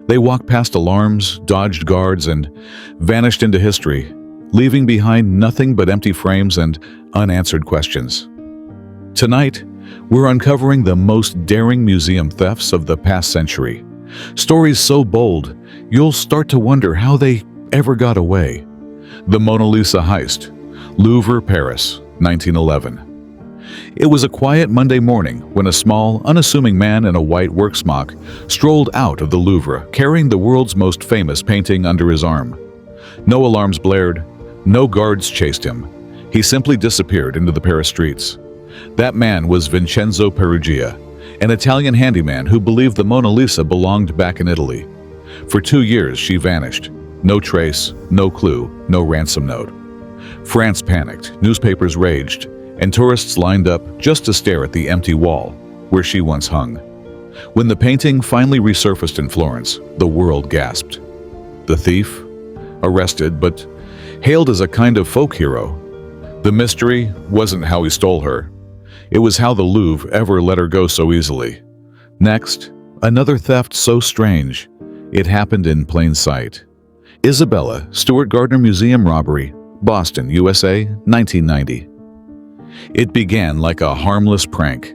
They walked past alarms, dodged guards, and vanished into history, leaving behind nothing but empty frames and unanswered questions. Tonight, we're uncovering the most daring museum thefts of the past century. Stories so bold, you'll start to wonder how they ever got away. The Mona Lisa Heist, Louvre, Paris, 1911. It was a quiet Monday morning when a small, unassuming man in a white work smock strolled out of the Louvre carrying the world's most famous painting under his arm. No alarms blared, no guards chased him. He simply disappeared into the Paris streets. That man was Vincenzo Peruggia, an Italian handyman who believed the Mona Lisa belonged back in Italy. For 2 years, she vanished. No trace, no clue, no ransom note. France panicked, newspapers raged, and tourists lined up just to stare at the empty wall where she once hung. When the painting finally resurfaced in Florence, the world gasped. The thief? Arrested, but hailed as a kind of folk hero. The mystery wasn't how he stole her. It was how the Louvre ever let her go so easily. Next, another theft so strange, it happened in plain sight. Isabella Stewart Gardner Museum robbery, Boston, USA, 1990. It began like a harmless prank.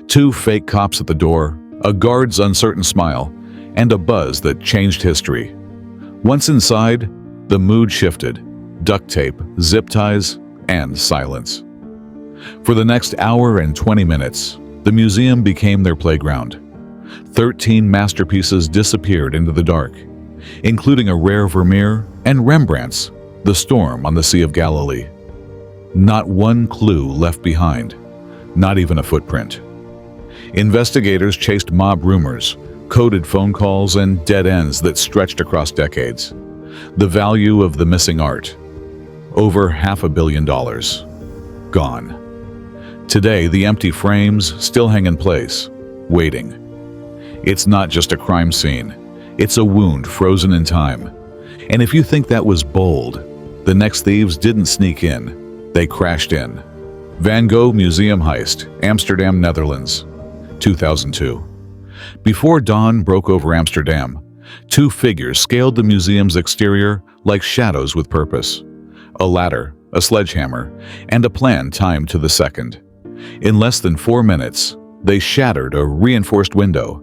2 fake cops at the door, a guard's uncertain smile, and a buzz that changed history. Once inside, the mood shifted. Duct tape, zip ties, and silence. For the next hour and 20 minutes, the museum became their playground. 13 masterpieces disappeared into the dark, including a rare Vermeer and Rembrandt's The Storm on the Sea of Galilee. Not one clue left behind, not even a footprint. Investigators chased mob rumors, coded phone calls, and dead ends that stretched across decades. The value of the missing art, over $500 million. Gone. Today, the empty frames still hang in place, waiting. It's not just a crime scene. It's a wound frozen in time. And if you think that was bold, the next thieves didn't sneak in. They crashed in. Van Gogh Museum Heist, Amsterdam, Netherlands, 2002. Before dawn broke over Amsterdam, 2 figures scaled the museum's exterior like shadows with purpose. A ladder, a sledgehammer, and a plan timed to the second. In less than 4 minutes, they shattered a reinforced window,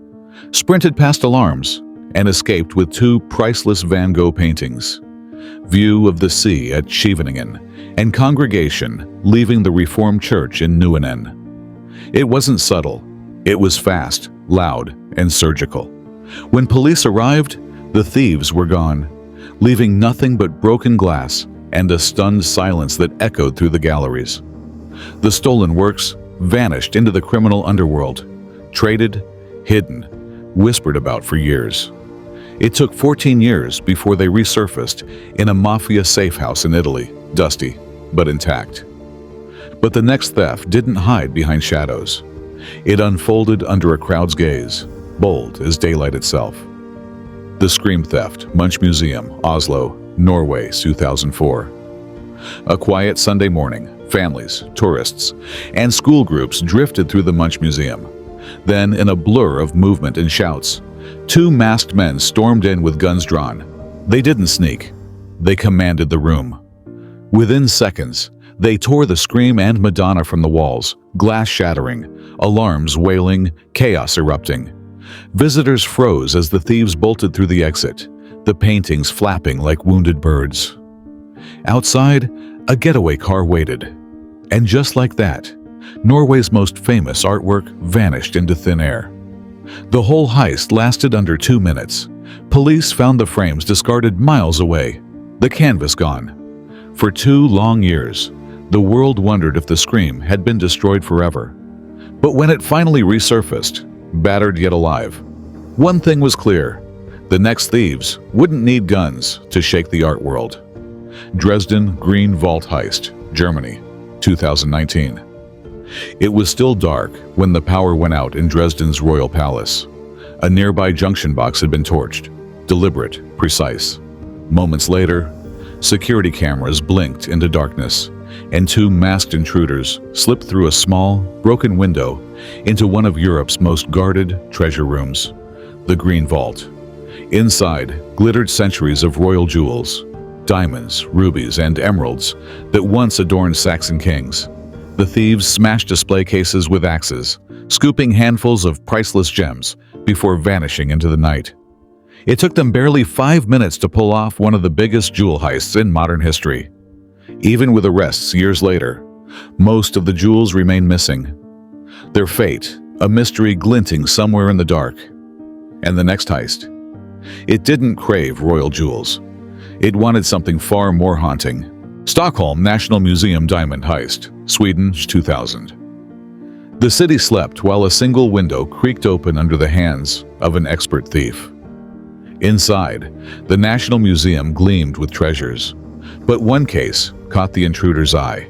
sprinted past alarms, and escaped with 2 priceless Van Gogh paintings. View of the sea at Scheveningen, and congregation leaving the Reformed Church in Nieuwenen. It wasn't subtle. It was fast, loud, and surgical. When police arrived, the thieves were gone, leaving nothing but broken glass and a stunned silence that echoed through the galleries. The stolen works vanished into the criminal underworld, traded, hidden, whispered about for years. It took 14 years before they resurfaced in a mafia safe house in Italy, dusty but intact. But the next theft didn't hide behind shadows. It unfolded under a crowd's gaze, bold as daylight itself. The Scream Theft, Munch Museum, Oslo, Norway, 2004. A quiet Sunday morning, families, tourists, and school groups drifted through the Munch Museum. Then, in a blur of movement and shouts, 2 masked men stormed in with guns drawn. They didn't sneak. They commanded the room. Within seconds, they tore the Scream and Madonna from the walls, glass shattering, alarms wailing, chaos erupting. Visitors froze as the thieves bolted through the exit, the paintings flapping like wounded birds. Outside, a getaway car waited. And just like that, Norway's most famous artwork vanished into thin air. The whole heist lasted under 2 minutes. Police found the frames discarded miles away, the canvas gone. For 2 long years, the world wondered if the Scream had been destroyed forever. But when it finally resurfaced, battered yet alive, one thing was clear: the next thieves wouldn't need guns to shake the art world. Dresden Green Vault Heist, Germany, 2019. It was still dark when the power went out in Dresden's royal palace. A nearby junction box had been torched, deliberate, precise. Moments later, security cameras blinked into darkness, and 2 masked intruders slipped through a small, broken window into one of Europe's most guarded treasure rooms, the Green Vault. Inside glittered centuries of royal jewels, diamonds, rubies, and emeralds that once adorned Saxon kings. The thieves smashed display cases with axes, scooping handfuls of priceless gems before vanishing into the night. It took them barely 5 minutes to pull off one of the biggest jewel heists in modern history. Even with arrests years later, most of the jewels remain missing. Their fate, a mystery glinting somewhere in the dark. And the next heist? It didn't crave royal jewels. It wanted something far more haunting. Stockholm National Museum Diamond Heist, Sweden, 2000. The city slept while a single window creaked open under the hands of an expert thief. Inside, the National Museum gleamed with treasures. But one case caught the intruder's eye.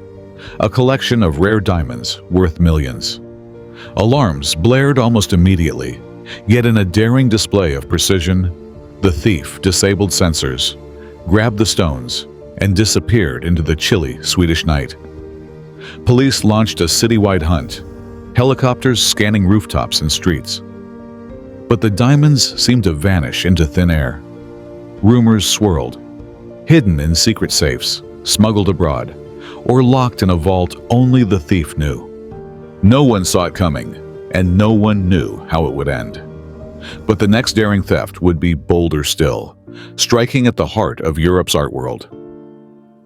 A collection of rare diamonds worth millions. Alarms blared almost immediately, yet in a daring display of precision, the thief disabled sensors, grabbed the stones, and disappeared into the chilly Swedish night. Police launched a citywide hunt, helicopters scanning rooftops and streets. But the diamonds seemed to vanish into thin air. Rumors swirled, hidden in secret safes, smuggled abroad, or locked in a vault only the thief knew. No one saw it coming, and no one knew how it would end. But the next daring theft would be bolder still, striking at the heart of Europe's art world.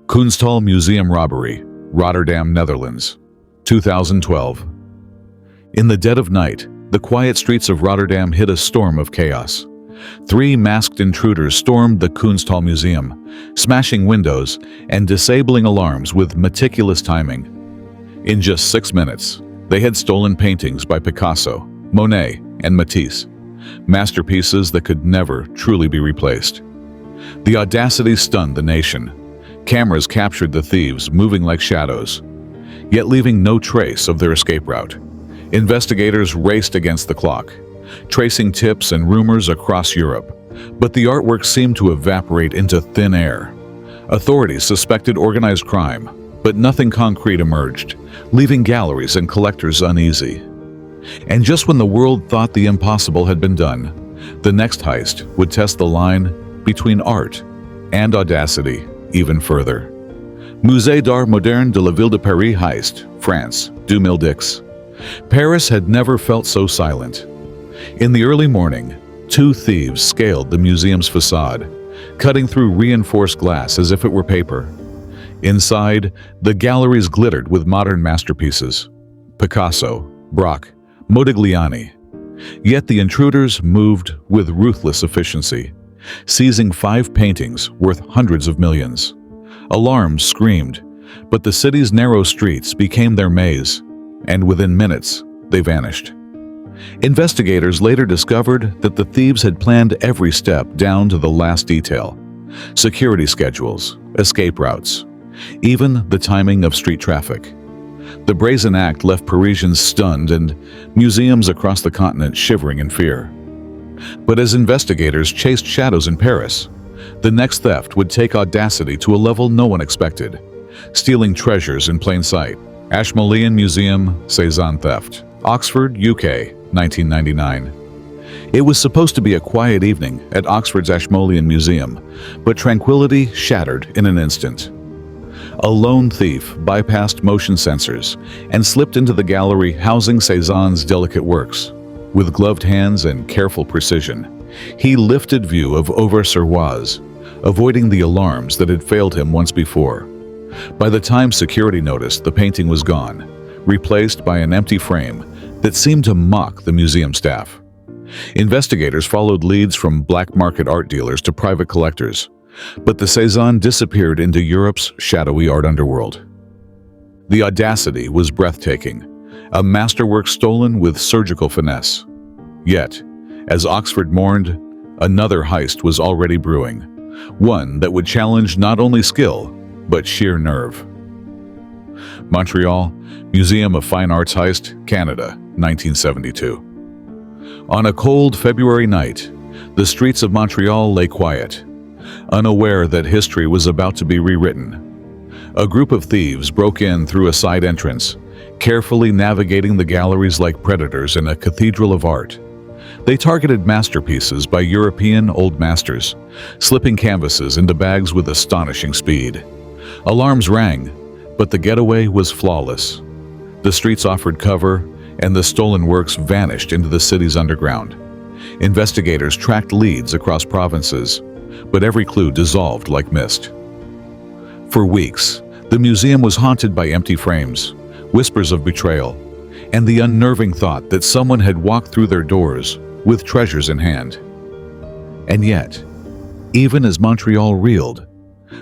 Kunsthal Museum robbery, Rotterdam, Netherlands, 2012. In the dead of night, the quiet streets of Rotterdam hit a storm of chaos. 3 masked intruders stormed the Kunsthal Museum, smashing windows and disabling alarms with meticulous timing. In just 6 minutes, they had stolen paintings by Picasso, Monet, and Matisse, masterpieces that could never truly be replaced. The audacity stunned the nation. Cameras captured the thieves moving like shadows, yet leaving no trace of their escape route. Investigators raced against the clock, tracing tips and rumors across Europe, but the artwork seemed to evaporate into thin air. Authorities suspected organized crime, but nothing concrete emerged, leaving galleries and collectors uneasy. And just when the world thought the impossible had been done, the next heist would test the line between art and audacity even further. Musée d'Art Moderne de la Ville de Paris Heist, France, 2010. Paris had never felt so silent. In the early morning, 2 thieves scaled the museum's facade, cutting through reinforced glass as if it were paper. Inside, the galleries glittered with modern masterpieces: Picasso, Braque, Modigliani. Yet the intruders moved with ruthless efficiency, seizing 5 paintings worth hundreds of millions. Alarms screamed, but the city's narrow streets became their maze, and within minutes, they vanished. Investigators later discovered that the thieves had planned every step down to the last detail: security schedules, escape routes, even the timing of street traffic. The brazen act left Parisians stunned and museums across the continent shivering in fear. But as investigators chased shadows in Paris, the next theft would take audacity to a level no one expected, stealing treasures in plain sight. Ashmolean Museum Cézanne theft, Oxford, UK, 1999. It was supposed to be a quiet evening at Oxford's Ashmolean Museum, but tranquility shattered in an instant. A lone thief bypassed motion sensors and slipped into the gallery housing Cézanne's delicate works. With gloved hands and careful precision, he lifted view of Auvers-sur-Oise, avoiding the alarms that had failed him once before. By the time security noticed, the painting was gone, replaced by an empty frame that seemed to mock the museum staff. Investigators followed leads from black market art dealers to private collectors, but the Cézanne disappeared into Europe's shadowy art underworld. The audacity was breathtaking, a masterwork stolen with surgical finesse. Yet, as Oxford mourned, another heist was already brewing, one that would challenge not only skill, but sheer nerve. Montreal, Museum of Fine Arts heist, Canada, 1972. On a cold February night, the streets of Montreal lay quiet, unaware that history was about to be rewritten. A group of thieves broke in through a side entrance, carefully navigating the galleries like predators in a cathedral of art. They targeted masterpieces by European old masters, slipping canvases into bags with astonishing speed. Alarms rang, but the getaway was flawless. The streets offered cover, and the stolen works vanished into the city's underground. Investigators tracked leads across provinces, but every clue dissolved like mist. For weeks, the museum was haunted by empty frames, whispers of betrayal, and the unnerving thought that someone had walked through their doors with treasures in hand. And yet, even as Montreal reeled,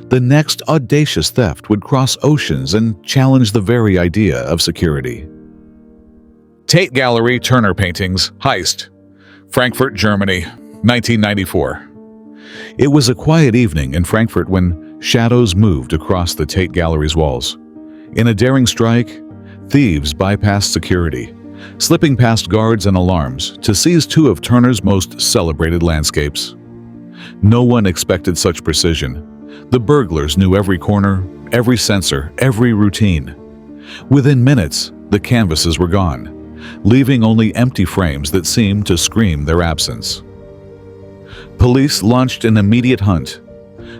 the next audacious theft would cross oceans and challenge the very idea of security. Tate Gallery Turner Paintings, Heist, Frankfurt, Germany, 1994. It was a quiet evening in Frankfurt when shadows moved across the Tate Gallery's walls. In a daring strike, thieves bypassed security, slipping past guards and alarms to seize two of Turner's most celebrated landscapes. No one expected such precision. The burglars knew every corner, every sensor, every routine. Within minutes, the canvases were gone, leaving only empty frames that seemed to scream their absence. Police launched an immediate hunt,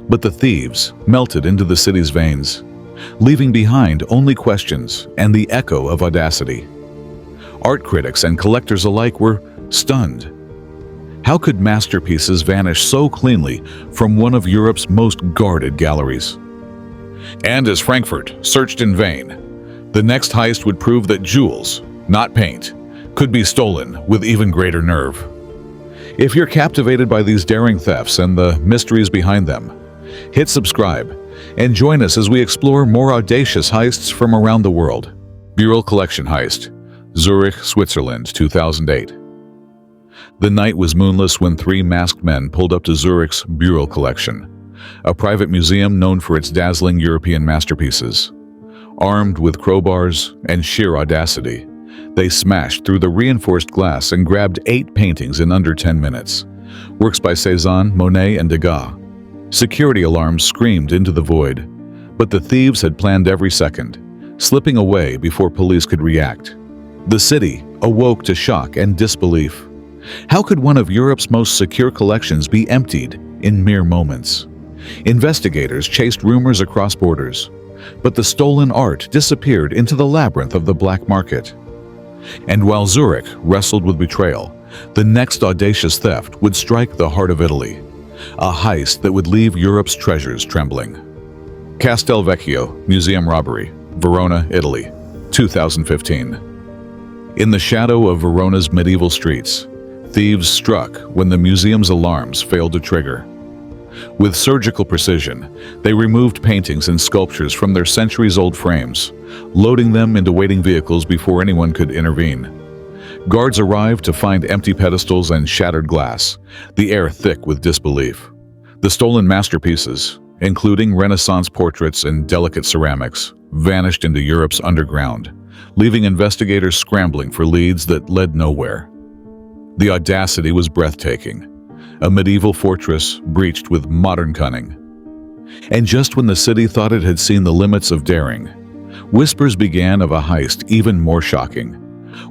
but the thieves melted into the city's veins, leaving behind only questions and the echo of audacity. Art critics and collectors alike were stunned. How could masterpieces vanish so cleanly from one of Europe's most guarded galleries? And as Frankfurt searched in vain, the next heist would prove that jewels, not paint, could be stolen with even greater nerve. If you're captivated by these daring thefts and the mysteries behind them, hit subscribe and join us as we explore more audacious heists from around the world. Bureau Collection Heist, Zurich, Switzerland, 2008. The night was moonless when three masked men pulled up to Zurich's Bureau Collection, a private museum known for its dazzling European masterpieces. Armed with crowbars and sheer audacity, they smashed through the reinforced glass and grabbed 8 paintings in under 10 minutes, works by Cézanne, Monet, and Degas. Security alarms screamed into the void, but the thieves had planned every second, slipping away before police could react. The city awoke to shock and disbelief. How could one of Europe's most secure collections be emptied in mere moments? Investigators chased rumors across borders, but the stolen art disappeared into the labyrinth of the black market. And while Zurich wrestled with betrayal, the next audacious theft would strike the heart of Italy, a heist that would leave Europe's treasures trembling. Castelvecchio Museum Robbery, Verona, Italy, 2015. In the shadow of Verona's medieval streets, thieves struck when the museum's alarms failed to trigger. With surgical precision, they removed paintings and sculptures from their centuries-old frames, loading them into waiting vehicles before anyone could intervene. Guards arrived to find empty pedestals and shattered glass, the air thick with disbelief. The stolen masterpieces, including Renaissance portraits and delicate ceramics, vanished into Europe's underground, leaving investigators scrambling for leads that led nowhere. The audacity was breathtaking, a medieval fortress breached with modern cunning. And just when the city thought it had seen the limits of daring, whispers began of a heist even more shocking,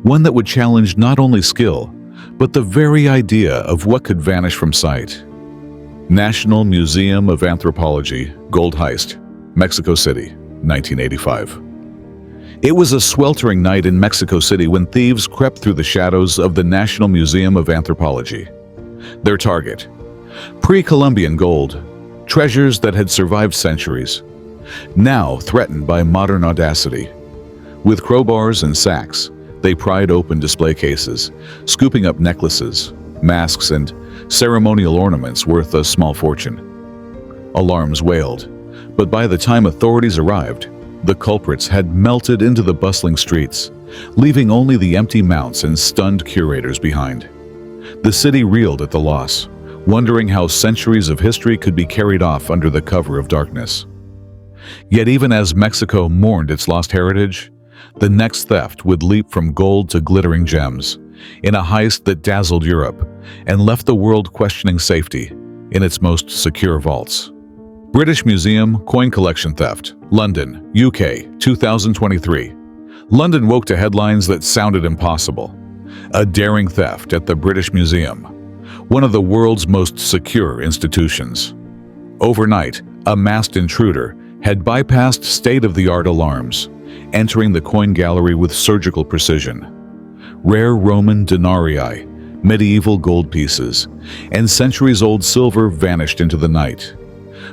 one that would challenge not only skill, but the very idea of what could vanish from sight. National Museum of Anthropology Gold Heist, Mexico City, 1985. It was a sweltering night in Mexico City when thieves crept through the shadows of the National Museum of Anthropology. Their target: pre-Columbian gold, treasures that had survived centuries, now threatened by modern audacity. With crowbars and sacks, they pried open display cases, scooping up necklaces, masks, and ceremonial ornaments worth a small fortune. Alarms wailed, but by the time authorities arrived, the culprits had melted into the bustling streets, leaving only the empty mounts and stunned curators behind. The city reeled at the loss, wondering how centuries of history could be carried off under the cover of darkness. Yet even as Mexico mourned its lost heritage, the next theft would leap from gold to glittering gems, in a heist that dazzled Europe and left the world questioning safety in its most secure vaults. British Museum Coin Collection Theft, London, UK, 2023. London woke to headlines that sounded impossible. A daring theft at the British Museum, one of the world's most secure institutions. Overnight, a masked intruder had bypassed state-of-the-art alarms, entering the coin gallery with surgical precision. Rare Roman denarii, medieval gold pieces, and centuries-old silver vanished into the night,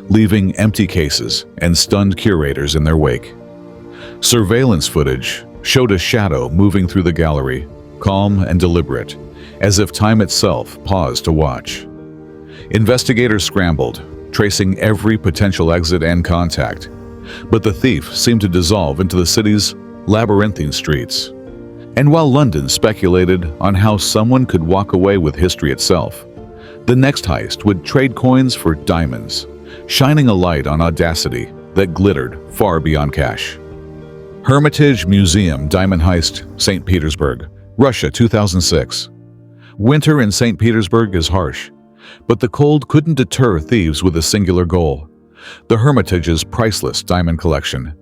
leaving empty cases and stunned curators in their wake. Surveillance footage showed a shadow moving through the gallery, calm and deliberate, as if time itself paused to watch. Investigators scrambled, tracing every potential exit and contact, but the thief seemed to dissolve into the city's labyrinthine streets. And while London speculated on how someone could walk away with history itself, the next heist would trade coins for diamonds, shining a light on audacity that glittered far beyond cash. Hermitage Museum Diamond Heist, St. Petersburg, Russia, 2006. Winter in St. Petersburg is harsh, but the cold couldn't deter thieves with a singular goal: the Hermitage's priceless diamond collection.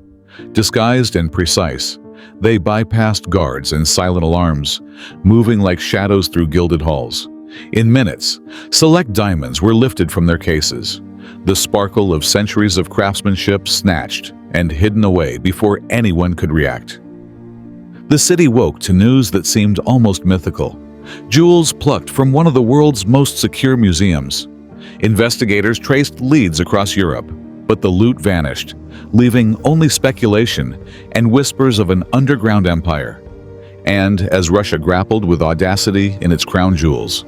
Disguised and precise, they bypassed guards and silent alarms, moving like shadows through gilded halls. In minutes, select diamonds were lifted from their cases, the sparkle of centuries of craftsmanship snatched and hidden away before anyone could react. The city woke to news that seemed almost mythical. Jewels plucked from one of the world's most secure museums. Investigators traced leads across Europe, but the loot vanished, leaving only speculation and whispers of an underground empire. And as Russia grappled with audacity in its crown jewels,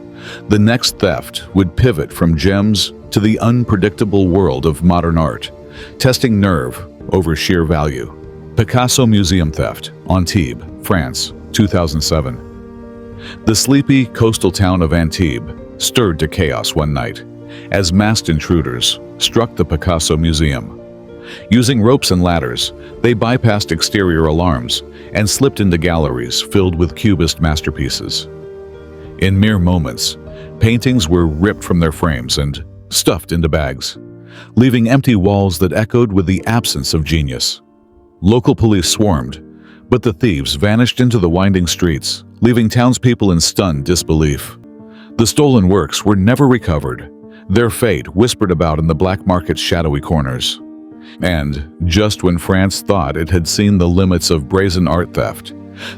the next theft would pivot from gems to the unpredictable world of modern art, testing nerve over sheer value. Picasso Museum theft, Antibes, France, 2007. The sleepy coastal town of Antibes stirred to chaos one night as masked intruders struck the Picasso Museum. Using ropes and ladders, they bypassed exterior alarms and slipped into galleries filled with Cubist masterpieces. In mere moments, paintings were ripped from their frames and stuffed into bags, leaving empty walls that echoed with the absence of genius. Local police swarmed, but the thieves vanished into the winding streets, leaving townspeople in stunned disbelief. The stolen works were never recovered, their fate whispered about in the black market's shadowy corners. And just when France thought it had seen the limits of brazen art theft,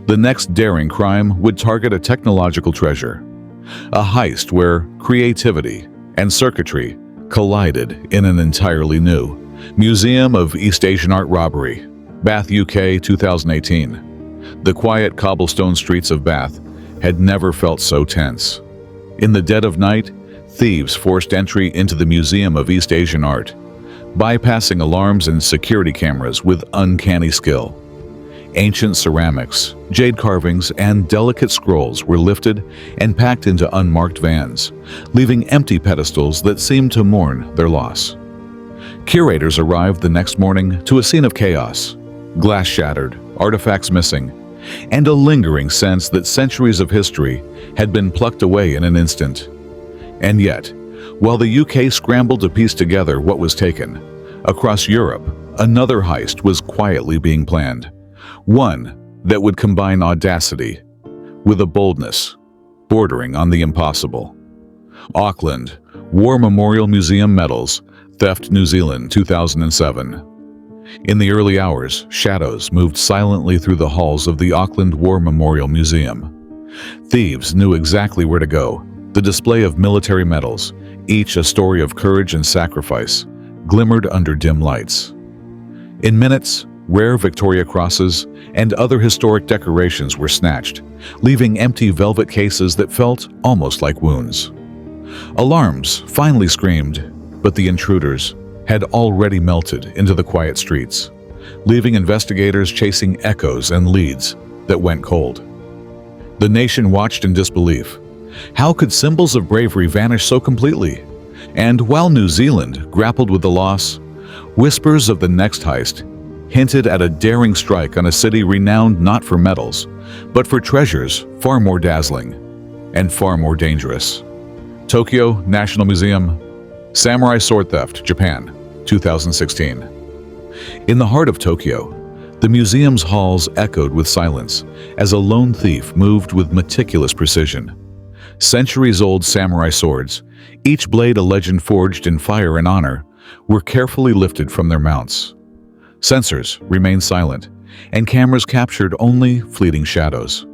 the next daring crime would target a technological treasure. A heist where creativity and circuitry collided in an entirely new Museum of East Asian Art robbery, Bath, UK, 2018. The quiet cobblestone streets of Bath had never felt so tense. In the dead of night, thieves forced entry into the Museum of East Asian Art, bypassing alarms and security cameras with uncanny skill. Ancient ceramics, jade carvings, and delicate scrolls were lifted and packed into unmarked vans, leaving empty pedestals that seemed to mourn their loss. Curators arrived the next morning to a scene of chaos: glass shattered, artifacts missing, and a lingering sense that centuries of history had been plucked away in an instant. And yet, while the UK scrambled to piece together what was taken, across Europe, another heist was quietly being planned. One that would combine audacity with a boldness bordering on the impossible. Auckland, War Memorial Museum medals, theft, New Zealand, 2007. In the early hours, shadows moved silently through the halls of the Auckland War Memorial Museum. Thieves knew exactly where to go. The display of military medals, each a story of courage and sacrifice, glimmered under dim lights. In minutes, rare Victoria crosses and other historic decorations were snatched, leaving empty velvet cases that felt almost like wounds. Alarms finally screamed, but the intruders had already melted into the quiet streets, leaving investigators chasing echoes and leads that went cold. The nation watched in disbelief. How could symbols of bravery vanish so completely? And while New Zealand grappled with the loss, whispers of the next heist hinted at a daring strike on a city renowned not for medals, but for treasures far more dazzling and far more dangerous. Tokyo National Museum, Samurai Sword Theft, Japan, 2016. In the heart of Tokyo, The museum's halls echoed with silence as a lone thief moved with meticulous precision. Centuries-old samurai swords, each blade a legend forged in fire and honor, were carefully lifted from their mounts. Sensors remained silent, and cameras captured only fleeting shadows.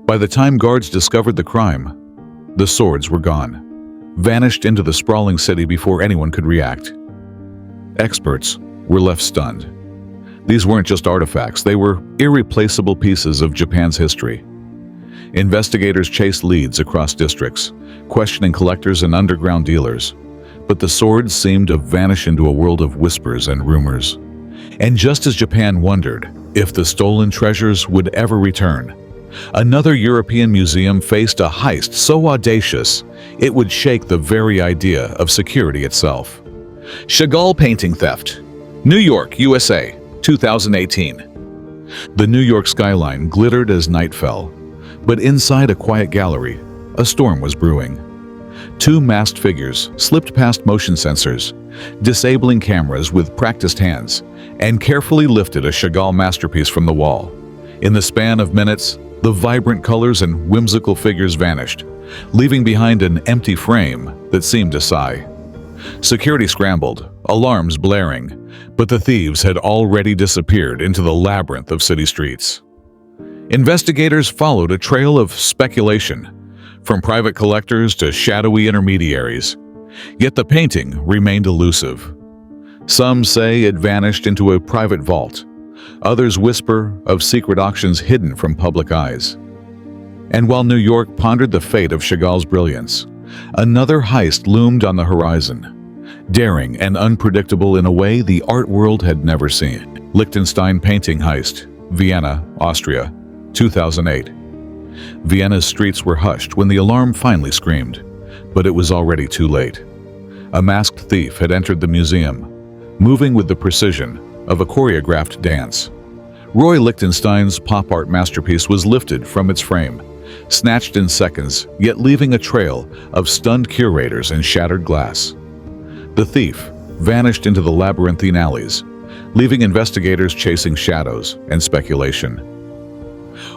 By the time guards discovered the crime, the swords were gone, vanished into the sprawling city before anyone could react. Experts were left stunned. These weren't just artifacts, they were irreplaceable pieces of Japan's history. Investigators chased leads across districts, questioning collectors and underground dealers. But the swords seemed to vanish into a world of whispers and rumors. And just as Japan wondered if the stolen treasures would ever return, another European museum faced a heist so audacious it would shake the very idea of security itself. Chagall painting theft. New York, USA, 2018. The New York skyline glittered as night fell, but inside a quiet gallery, a storm was brewing. Two masked figures slipped past motion sensors, disabling cameras with practiced hands, and carefully lifted a Chagall masterpiece from the wall. In the span of minutes, the vibrant colors and whimsical figures vanished, leaving behind an empty frame that seemed to sigh. Security scrambled, alarms blaring, but the thieves had already disappeared into the labyrinth of city streets. Investigators followed a trail of speculation, from private collectors to shadowy intermediaries. Yet the painting remained elusive. Some say it vanished into a private vault. Others whisper of secret auctions hidden from public eyes. And while New York pondered the fate of Chagall's brilliance, another heist loomed on the horizon, daring and unpredictable in a way the art world had never seen. Liechtenstein painting heist, Vienna, Austria, 2008. Vienna's streets were hushed when the alarm finally screamed, but it was already too late. A masked thief had entered the museum, moving with the precision of a choreographed dance. Roy Lichtenstein's pop art masterpiece was lifted from its frame, snatched in seconds, yet leaving a trail of stunned curators and shattered glass. The thief vanished into the labyrinthine alleys, leaving investigators chasing shadows and speculation.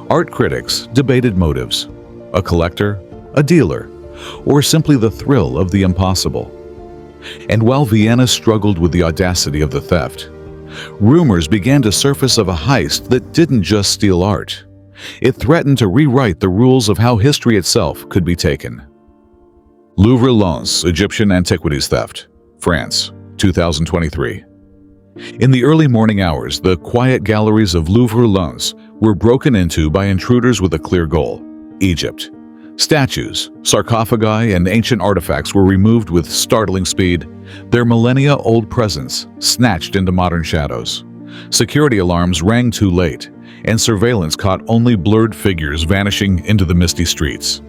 Art critics debated motives: a collector, a dealer, or simply the thrill of the impossible. And while Vienna struggled with the audacity of the theft, rumors began to surface of a heist that didn't just steal art. It threatened to rewrite the rules of how history itself could be taken. Louvre Lens Egyptian antiquities theft, France, 2023. In the early morning hours, the quiet galleries of Louvre Lens were broken into by intruders with a clear goal: Egypt. Statues, sarcophagi, and ancient artifacts were removed with startling speed, their millennia-old presence snatched into modern shadows. Security alarms rang too late, and surveillance caught only blurred figures vanishing into the misty streets.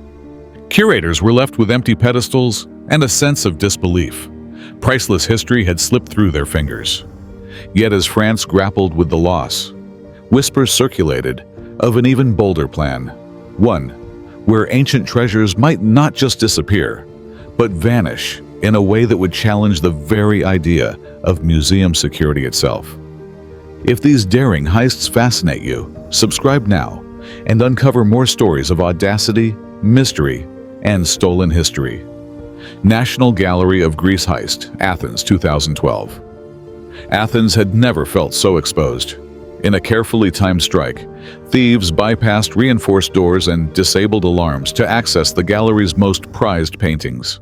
Curators were left with empty pedestals and a sense of disbelief. Priceless history had slipped through their fingers. Yet as France grappled with the loss, whispers circulated of an even bolder plan, one where ancient treasures might not just disappear, but vanish in a way that would challenge the very idea of museum security itself. If these daring heists fascinate you, subscribe now and uncover more stories of audacity, mystery, and stolen history. National Gallery of Greece Heist, Athens, 2012. Athens had never felt so exposed. In a carefully timed strike, thieves bypassed reinforced doors and disabled alarms to access the gallery's most prized paintings.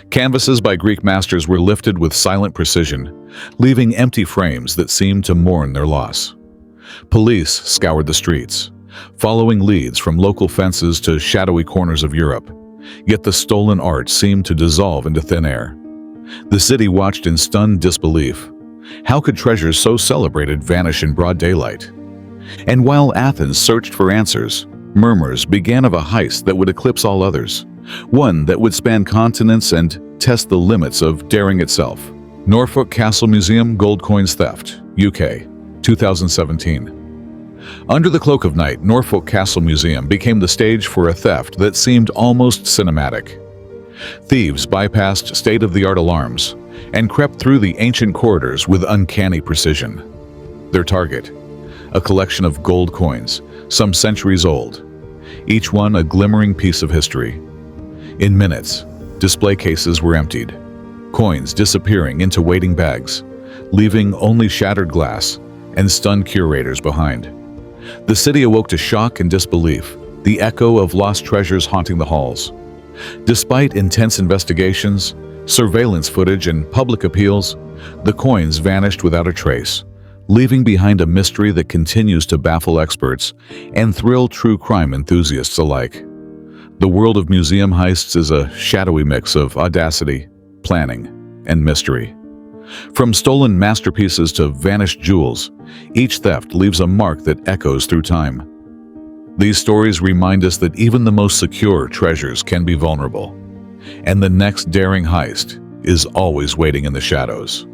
Canvases by Greek masters were lifted with silent precision, leaving empty frames that seemed to mourn their loss. Police scoured the streets, following leads from local fences to shadowy corners of Europe. Yet the stolen art seemed to dissolve into thin air. The city watched in stunned disbelief. How could treasures so celebrated vanish in broad daylight? And while Athens searched for answers, murmurs began of a heist that would eclipse all others, one that would span continents and test the limits of daring itself. Norfolk Castle Museum Gold Coins Theft, UK, 2017. Under the cloak of night, Norfolk Castle Museum became the stage for a theft that seemed almost cinematic. Thieves bypassed state-of-the-art alarms and crept through the ancient corridors with uncanny precision. Their target, a collection of gold coins, some centuries old, each one a glimmering piece of history. In minutes, display cases were emptied, coins disappearing into waiting bags, leaving only shattered glass and stunned curators behind. The city awoke to shock and disbelief, the echo of lost treasures haunting the halls. Despite intense investigations, surveillance footage, and public appeals, the coins vanished without a trace, leaving behind a mystery that continues to baffle experts and thrill true crime enthusiasts alike. The world of museum heists is a shadowy mix of audacity, planning, and mystery. From stolen masterpieces to vanished jewels, each theft leaves a mark that echoes through time. These stories remind us that even the most secure treasures can be vulnerable, and the next daring heist is always waiting in the shadows.